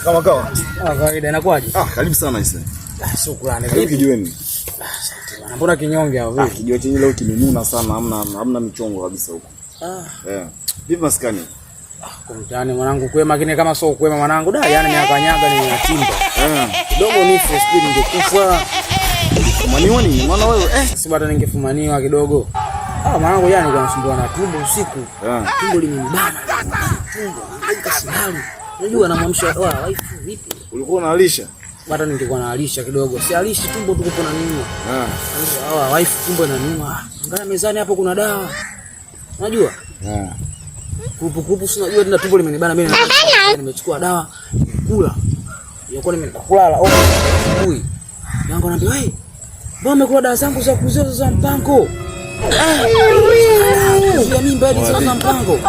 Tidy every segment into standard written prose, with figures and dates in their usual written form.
Kama kawa. Kawaida inakuaje? Karibu sana Isa. Shukrani. Karibu kijiweni. Mbona kinyonge hapo vipi? Kijiwe chenye leo kimenuna sana, hamna michongo kabisa huko. Vipi maskani? Kumtani mwanangu kwema kile kama sio kwema mwanangu. Yani miakanyaga ni yatimba. Kidogo nife speed ningekufa. Fumaniwa ni maana wewe si bado ningefumaniwa kidogo. Mwanangu yani kwa nasumbua na tumbo usiku. Tumbo limenibana. Tumbo haikasimali. Unajua namwamsha wife vipi? Ulikuwa unalisha? Bado ningekuwa nalisha kidogo. Si alishi tumbo tu kupo na nini? Wife tumbo inaniuma. Angalia mezani hapo kuna dawa. Unajua? Kupu si unajua tena tumbo limenibana mimi nimechukua dawa kula. Yakuwa nimekulala ui. Yangu anambia wewe mbona umekula dawa zangu za kuzoza za mpango? Ya mimba hizi za mpango.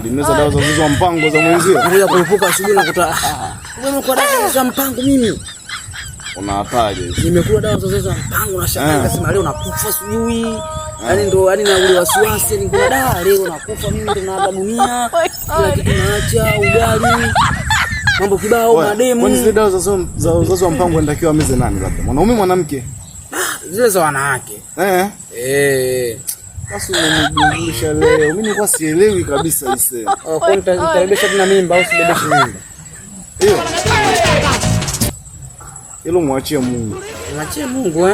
Nimeza dawa za kuzoza mpango za mwenzio. Ngoja kuepuka asubuhi nakuta wewe umekula dawa za mpango mimi. Unaapaje? Nimekula dawa za mpango na shaka nasema leo nakufa sijui. Yaani ndo yani na ule wasiwasi ni kuna dawa leo nakufa mimi ndo naaga dunia. Kila kitu naacha ugali. Mambo kibao mademu. Kwani zile dawa za uzazi wa mpango inatakiwa ameze nani labda? Mwanaume mwanamke? Zile za wanawake. Basi unanijumlisha leo. Mimi nilikuwa sielewi kabisa ise. Kwa nitabebesha tena mimba au sibebeshi mimba? Hilo mwachie Mungu. Mwachie Mungu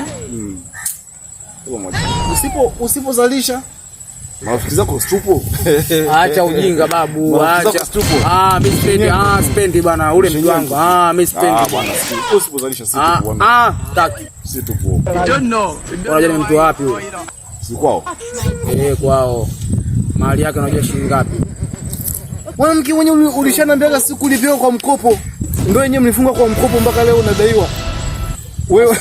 Usipozalisha marafiki zako stupo. Acha ujinga babu, acha. Mimi sipendi, sipendi bwana ule mtu wangu. Mimi sipendi bwana. Usipozalisha situpo. Taki. Situpo. I don't know. Unajua ni mtu wapi huyo? Si kwao. Kwao. Mali yake unajua shilingi ngapi? Mwanamke mwenyewe ulishaniambia siku ulipewa kwa mkopo. Ndio yenyewe mlifunga kwa mkopo mpaka leo unadaiwa. Wewe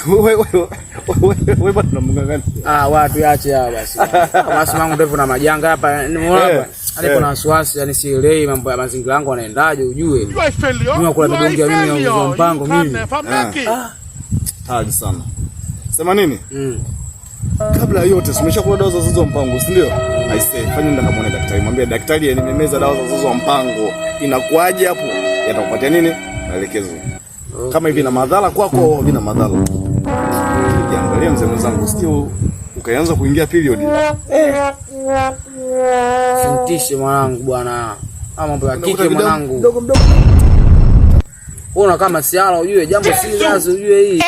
bado unamngangana. Watu yaache hapa basi. Basi mangu ndefu na majanga hapa. Nimeona alipo na wasiwasi yani sielewi mambo ya mazingira yangu anaendaje ujue. Mimi kula midongia mimi na mpango mimi. Hadi sana. Sema nini? Kabla yote umeshakula dawa za uzazi wa mpango, si ndio? I say fanya nenda kama daktari. Mwambie daktari nimemeza dawa za uzazi wa mpango. Inakuaje hapo? Yatakupatia nini? Maelekezo. Kama hivi na madhara kwako, hivi na madhara. Angalia mzee mwenzangu, sio ukaanza kuingia period. Sintishe mwanangu bwana. Mambo ya kike mwanangu. Mdogo. Una kama siala ujue jambo si lazima ujue hii.